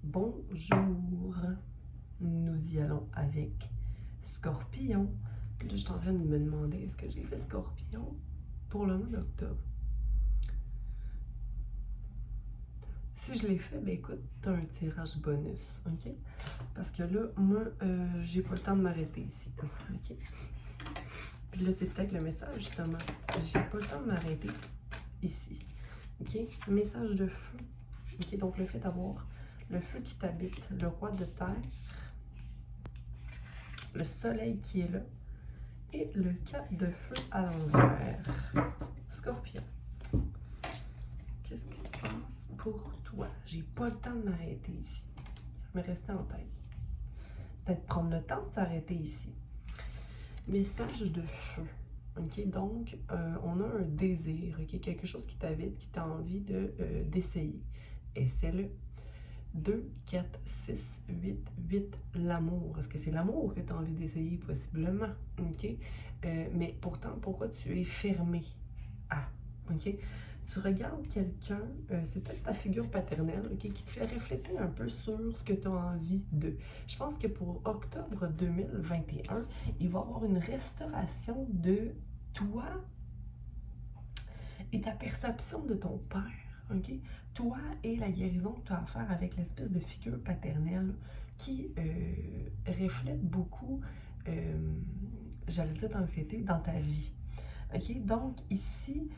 Bonjour, nous y allons avec Scorpion. Puis là, je suis en train de me demander, est-ce que j'ai fait Scorpion pour le mois d'octobre? Si je l'ai fait, ben écoute, t'as un tirage bonus, ok? Parce que là, moi, j'ai pas le temps de m'arrêter ici, ok? Puis là, c'est peut-être le message, justement. J'ai pas le temps de m'arrêter ici, ok? Message de feu, ok? Donc, le fait d'avoir le feu qui t'habite, le roi de terre, le soleil qui est là, et le 4 de feu à l'envers. Scorpion. Qu'est-ce qui se passe pour toi? J'ai pas le temps de m'arrêter ici. Ça m'est resté en tête. Peut-être prendre le temps de s'arrêter ici. Message de feu. Ok, donc on a un désir, ok, quelque chose qui t'habite, qui t'a envie d'essayer. Essaie-le. 2, 4, 6, 8, 8, l'amour. Est-ce que c'est l'amour que tu as envie d'essayer? Possiblement. OK? Mais pourtant, pourquoi tu es fermé à? OK? Tu regardes quelqu'un, c'est peut-être ta figure paternelle, OK, qui te fait refléter un peu sur ce que tu as envie de. Je pense que pour octobre 2021, il va y avoir une restauration de toi et ta perception de ton père. OK? Toi et la guérison que tu as à faire avec l'espèce de figure paternelle qui reflète beaucoup, j'allais dire, d'anxiété dans ta vie. OK? Donc, ici,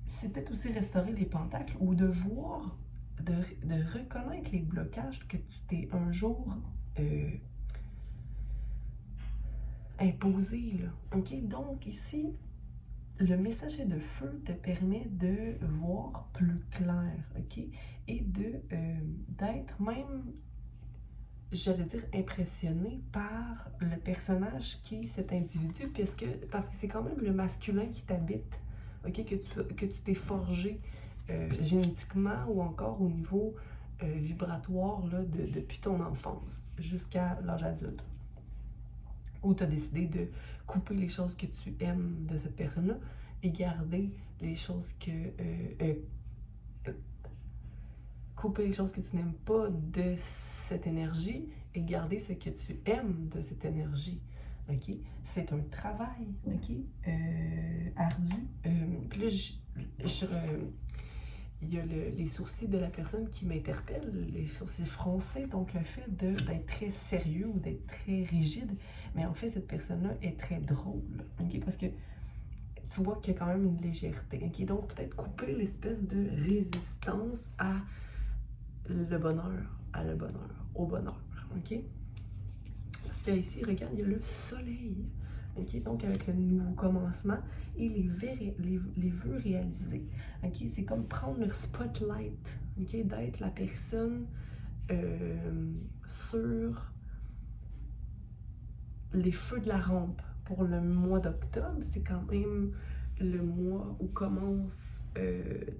c'est peut-être aussi restaurer les pentacles ou de voir, de reconnaître les blocages que tu t'es un jour imposé, là. OK? Donc, ici, le messager de feu te permet de voir plus clair, ok? Et d'être même, j'allais dire, impressionné par le personnage qui est cet individu, parce que c'est quand même le masculin qui t'habite, ok? Que tu t'es forgé génétiquement ou encore au niveau vibratoire là, depuis ton enfance jusqu'à l'âge adulte. Où tu as décidé de couper les choses que tu aimes de cette personne-là et garder les choses couper les choses que tu n'aimes pas de cette énergie et garder ce que tu aimes de cette énergie. OK? C'est un travail, OK? Ardu. Puis là, il y a les sourcils de la personne qui m'interpelle, les sourcils froncés, donc le fait d'être très sérieux ou d'être très rigide, mais en fait, cette personne-là est très drôle, ok? Parce que tu vois qu'il y a quand même une légèreté, ok? Donc, peut-être couper l'espèce de résistance au bonheur, ok? Parce qu'ici, regarde, il y a le soleil, ok? Donc, avec le nouveau commencement et les vœux réalisés, ok? C'est comme prendre le spotlight, ok? D'être la personne sur les feux de la rampe pour le mois d'octobre. C'est quand même le mois où commence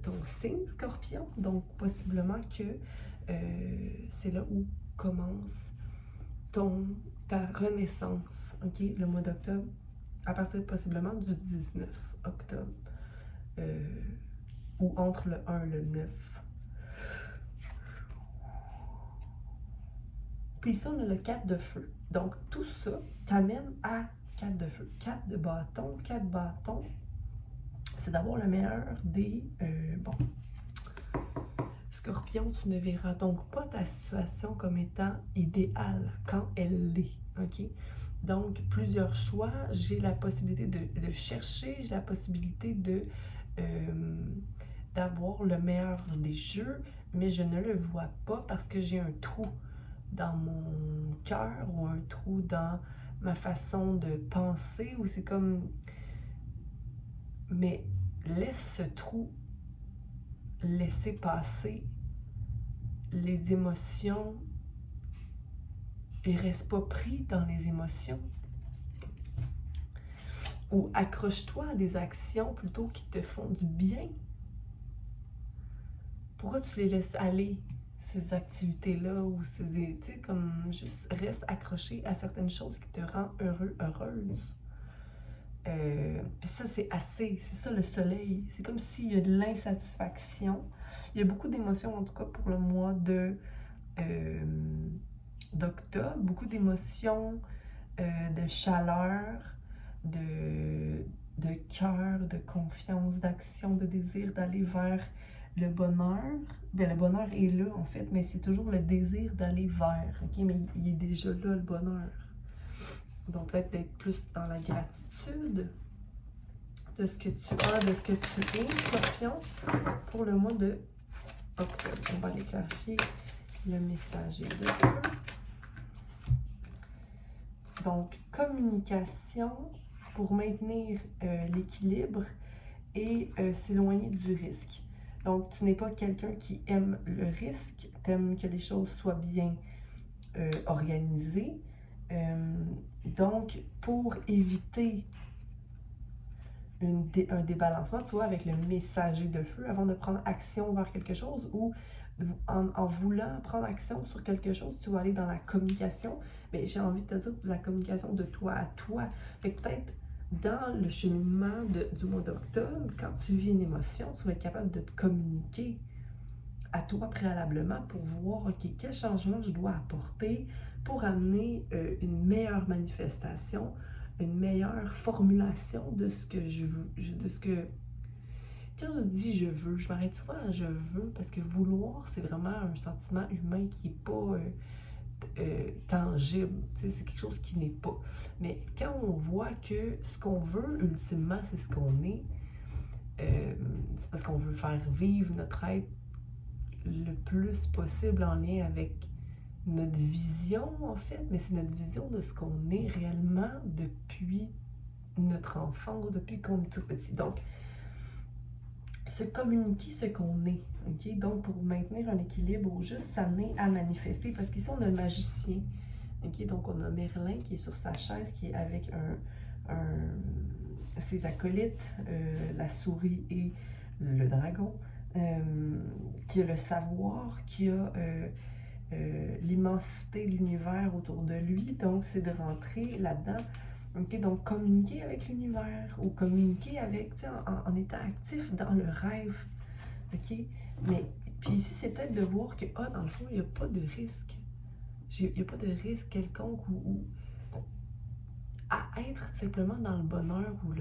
ton signe, Scorpion. Donc, possiblement que c'est là où commence ta renaissance, ok? Le mois d'octobre, à partir possiblement du 19 octobre, ou entre le 1 et le 9. Puis ça, on a le 4 de feu. Donc, tout ça t'amène à 4 de feu. 4 de bâton. 4 bâtons, c'est d'avoir le meilleur des... Scorpion, tu ne verras donc pas ta situation comme étant idéale quand elle l'est, ok? Donc, plusieurs choix. J'ai la possibilité de chercher, j'ai la possibilité d'avoir le meilleur des jeux, mais je ne le vois pas parce que j'ai un trou dans mon cœur ou un trou dans ma façon de penser, ou c'est comme... Mais laisse ce trou laisser passer les émotions et reste pas pris dans les émotions. Ou accroche-toi à des actions plutôt qui te font du bien. Pourquoi tu les laisses aller, ces activités-là, ou tu sais, comme juste reste accroché à certaines choses qui te rendent heureux, heureuse. Puis ça, c'est ça le soleil. C'est comme s'il y a de l'insatisfaction. Il y a beaucoup d'émotions, en tout cas, pour le mois de d'octobre, beaucoup d'émotions, de chaleur, de, de cœur, de confiance, d'action, de désir d'aller vers le bonheur. Bien, le bonheur est là, en fait, mais c'est toujours le désir d'aller vers, ok? Mais il est déjà là, le bonheur. Donc, peut-être d'être plus dans la gratitude de ce que tu as, de ce que tu es, Scorpion, pour le mois de octobre. On va aller clarifier le messager de feu. Donc, communication pour maintenir l'équilibre et s'éloigner du risque. Donc, tu n'es pas quelqu'un qui aime le risque, tu aimes que les choses soient bien organisées. Donc, pour éviter un débalancement, tu vois, avec le messager de feu, avant de prendre action vers quelque chose ou en voulant prendre action sur quelque chose, tu vas aller dans la communication. Mais j'ai envie de te dire la communication de toi à toi. Fait que peut-être dans le cheminement du mois d'octobre, quand tu vis une émotion, tu vas être capable de te communiquer à toi préalablement pour voir, OK, quel changement je dois apporter pour amener une meilleure manifestation, une meilleure formulation de ce que je veux, de ce que... Quand je dis je veux, je m'arrête souvent à je veux parce que vouloir, c'est vraiment un sentiment humain qui n'est pas tangible. C'est quelque chose qui n'est pas. Mais quand on voit que ce qu'on veut, ultimement, c'est ce qu'on est, c'est parce qu'on veut faire vivre notre être le plus possible en lien avec notre vision, en fait, mais c'est notre vision de ce qu'on est réellement depuis notre enfance, depuis qu'on est tout petit. Donc, se communiquer ce qu'on est, ok? Donc, pour maintenir un équilibre ou juste s'amener à manifester, parce qu'ici, on a le magicien, ok? Donc, on a Merlin qui est sur sa chaise, qui est avec ses acolytes, la souris et le dragon, qui a le savoir, qui a l'immensité de l'univers autour de lui. Donc, c'est de rentrer là-dedans. Okay, donc, communiquer avec l'univers ou communiquer avec, en étant actif dans le rêve. OK? Mais, puis ici, c'est peut-être de voir que, dans le fond, il n'y a pas de risque. Il n'y a pas de risque quelconque ou à être simplement dans le bonheur ou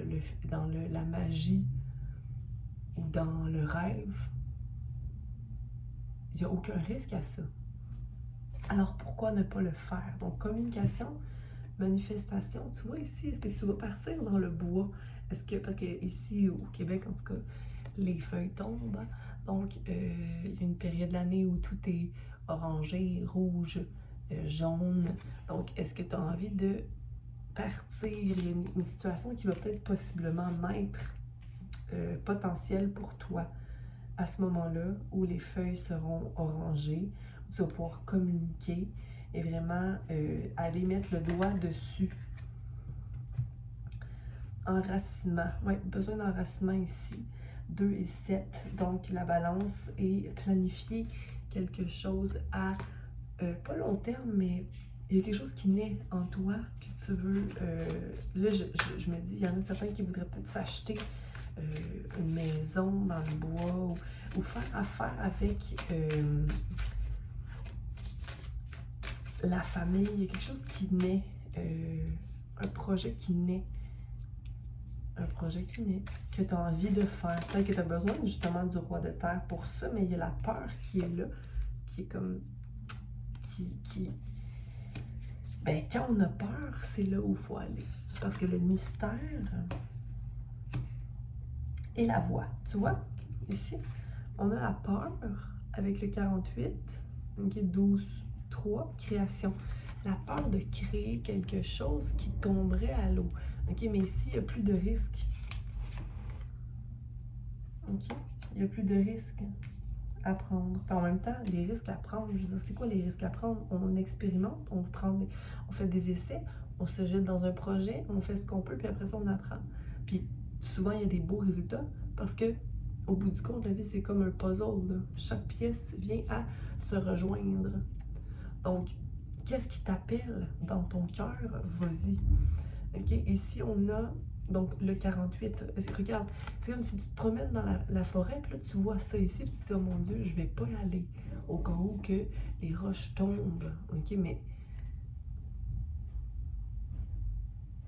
dans la magie ou dans le rêve. Il n'y a aucun risque à ça. Alors, pourquoi ne pas le faire? Donc, communication, manifestation, tu vois ici, est-ce que tu vas partir dans le bois? Est-ce que, parce que ici au Québec, en tout cas, les feuilles tombent, hein? Donc il y a une période de l'année où tout est orangé, rouge, jaune. Donc, est-ce que tu as envie de partir? Il y a une situation qui va peut-être possiblement naître potentielle pour toi à ce moment-là où les feuilles seront orangées, où tu vas pouvoir communiquer et vraiment aller mettre le doigt dessus. Enracinement. Oui, besoin d'enracinement ici. 2 et 7. Donc, la balance et planifier quelque chose à pas long terme, mais il y a quelque chose qui naît en toi que tu veux. Là, je me dis, il y en a certains qui voudraient peut-être s'acheter une maison dans le bois ou faire affaire avec la famille. Il y a quelque chose qui naît, un projet qui naît. Un projet qui naît, que tu as envie de faire. Peut-être que tu as besoin justement du roi de terre pour ça, mais il y a la peur qui est là, qui est comme... Ben, quand on a peur, c'est là où il faut aller. Parce que le mystère est la voie. Tu vois, ici, on a la peur avec le 48, ok, 12, 3, création. La peur de créer quelque chose qui tomberait à l'eau. OK, mais ici, il n'y a plus de risque. OK? Il n'y a plus de risque à prendre. Puis en même temps, les risques à prendre, je veux dire, c'est quoi les risques à prendre? On expérimente, on fait des essais, on se jette dans un projet, on fait ce qu'on peut, puis après ça, on apprend. Puis souvent, il y a des beaux résultats parce que, au bout du compte, la vie, c'est comme un puzzle, là. Chaque pièce vient à se rejoindre. Donc, qu'est-ce qui t'appelle dans ton cœur? Vas-y. OK? Ici, on a donc le 48. Regarde, c'est comme si tu te promènes dans la forêt, puis là, tu vois ça ici, puis tu te dis, oh mon Dieu, je vais pas y aller. Au cas où que les roches tombent, ok? Mais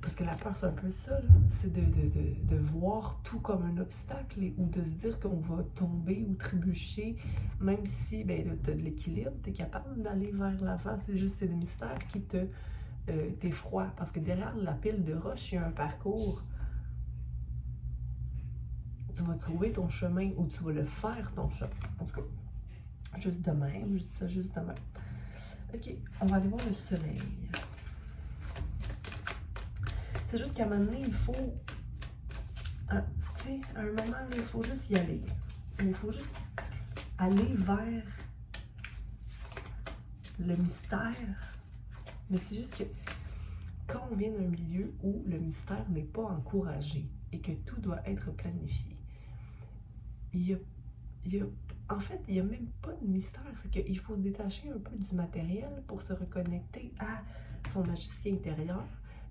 parce que la peur, c'est un peu ça, là. C'est de voir tout comme un obstacle ou de se dire qu'on va tomber ou trébucher, même si ben, tu as de l'équilibre, tu es capable d'aller vers l'avant. C'est juste c'est le mystère qui t'effroie. Parce que derrière la pile de roches, il y a un parcours. Tu vas trouver ton chemin ou tu vas le faire ton chemin. En tout cas, juste de même, je dis ça juste de même. Ok, on va aller voir le soleil. C'est juste qu'à un moment donné, il faut, tu sais, à un moment, là, il faut juste y aller. Il faut juste aller vers le mystère. Mais c'est juste que quand on vient d'un milieu où le mystère n'est pas encouragé et que tout doit être planifié, en fait, il n'y a même pas de mystère. C'est qu'il faut se détacher un peu du matériel pour se reconnecter à son magicien intérieur,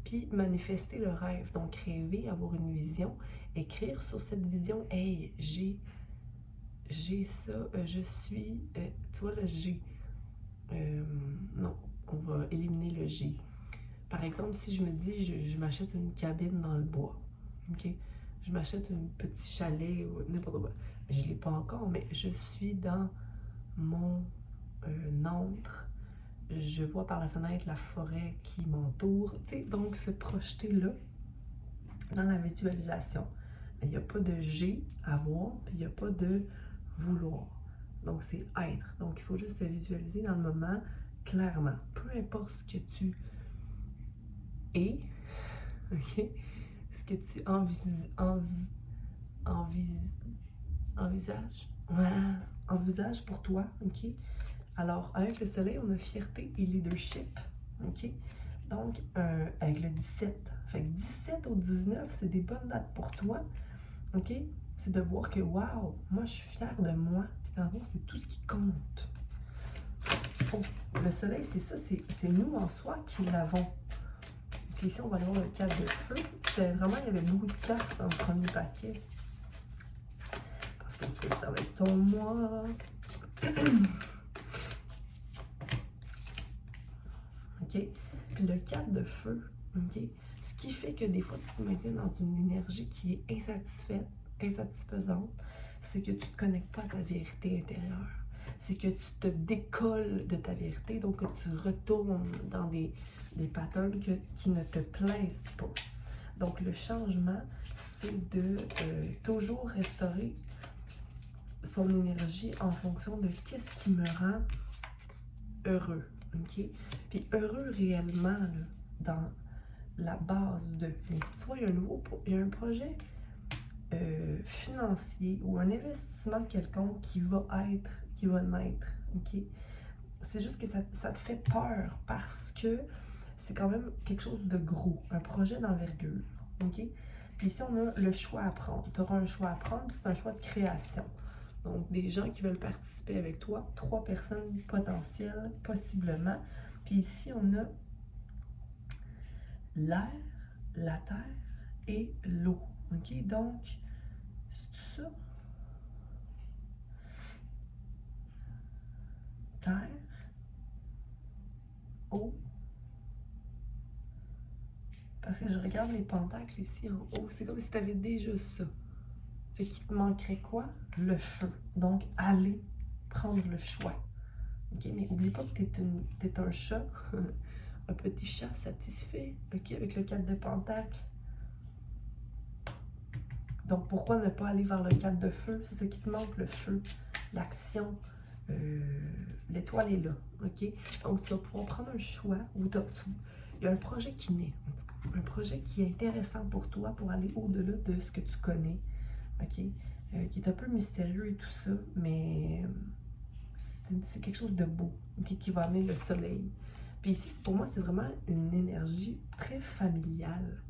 puis manifester le rêve. Donc, rêver, avoir une vision, écrire sur cette vision. Hey, j'ai ça, je suis. Tu vois, le j'ai. Non, on va éliminer le j'ai. Par exemple, si je me dis, je m'achète une cabine dans le bois, ok? Je m'achète un petit chalet ou n'importe quoi. Je ne l'ai pas encore, mais je suis dans mon antre. Je vois par la fenêtre la forêt qui m'entoure. Tu sais, donc se projeter là, dans la visualisation. Il n'y a pas de j'ai à voir, puis il n'y a pas de vouloir. Donc c'est être. Donc il faut juste se visualiser dans le moment clairement. Peu importe ce que tu es, ok? Ce que tu envisages. Ouais, envisage pour toi, ok? Alors, avec le soleil, on a fierté et leadership, ok? Donc, avec le 17. Fait que 17 au 19, c'est des bonnes dates pour toi, ok? C'est de voir que, waouh, moi, je suis fière de moi. Puis dans le fond, c'est tout ce qui compte. Oh, le soleil, c'est ça, c'est nous en soi qui l'avons. Puis ici, on va aller voir le 4 de feu. C'est vraiment, il y avait beaucoup de cartes dans le premier paquet. Parce que ça va être ton mois. OK? Puis le 4 de feu, OK? Ce qui fait que des fois, tu te maintiens dans une énergie qui est insatisfaisante, c'est que tu ne te connectes pas à ta vérité intérieure. C'est que tu te décolles de ta vérité, donc que tu retournes dans des patterns qui ne te plaisent pas. Donc le changement, c'est de toujours restaurer son énergie en fonction de qu'est-ce qui me rend heureux. OK? Puis heureux réellement, là, dans la base de. Mais si tu vois, il y a un projet financier ou un investissement quelconque qui va naître. OK? C'est juste que ça te fait peur parce que c'est quand même quelque chose de gros, un projet d'envergure. OK? Puis ici, on a le choix à prendre. Tu auras un choix à prendre, c'est un choix de création. Donc, des gens qui veulent participer avec toi, 3 personnes potentielles, possiblement. Puis ici, on a l'air, la terre et l'eau. OK? Donc, c'est ça. Terre, eau. Parce que je regarde les pentacles ici en haut. C'est comme si tu avais déjà ça. Fait qu'il te manquerait quoi? Le feu. Donc, allez prendre le choix. OK? Mais n'oublie pas que t'es un chat. Un petit chat satisfait. OK? Avec le 4 de pentacle. Donc, pourquoi ne pas aller vers le 4 de feu? C'est ce qui te manque, le feu, l'action. L'étoile est là, OK? Donc, tu vas pouvoir prendre un choix où il y a un projet qui naît, en tout cas. Un projet qui est intéressant pour toi pour aller au-delà de ce que tu connais, OK? Qui est un peu mystérieux et tout ça, mais c'est quelque chose de beau, OK? Qui va amener le soleil. Puis ici, pour moi, c'est vraiment une énergie très familiale,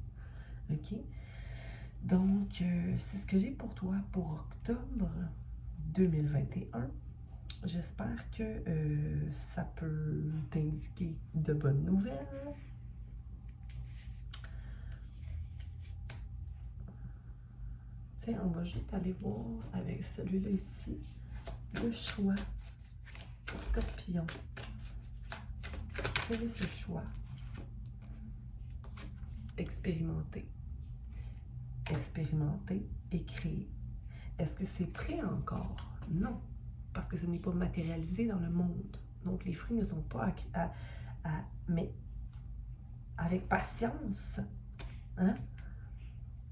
OK? Donc, c'est ce que j'ai pour toi pour octobre 2021. J'espère que ça peut t'indiquer de bonnes nouvelles. Tiens, on va juste aller voir avec celui-là ici, le choix pour Scorpion. Quel est ce choix? Expérimenter. Expérimenter et créer. Est-ce que c'est prêt encore? Non, parce que ce n'est pas matérialisé dans le monde. Donc, les fruits ne sont pas mais avec patience, hein?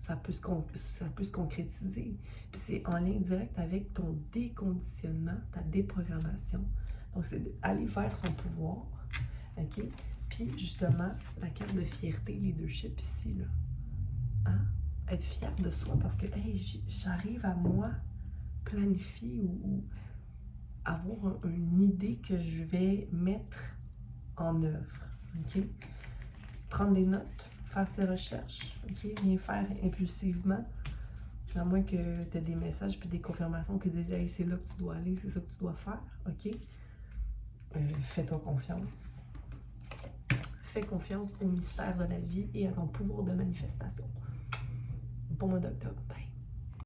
Ça peut se concrétiser. Puis c'est en lien direct avec ton déconditionnement, ta déprogrammation. Donc, c'est d'aller vers son pouvoir, OK? Puis, justement, la carte de fierté, leadership ici, là. Hein? Être fier de soi parce que, hey, j'arrive à moi planifier ou avoir une idée que je vais mettre en œuvre, OK? Prendre des notes, faire ses recherches, OK? Rien faire impulsivement, à moins que tu aies des messages puis des confirmations qui disent « Hey, c'est là que tu dois aller, c'est ça que tu dois faire, OK? » Fais-toi confiance. Fais confiance au mystère de la vie et à ton pouvoir de manifestation. Bon mois d'octobre.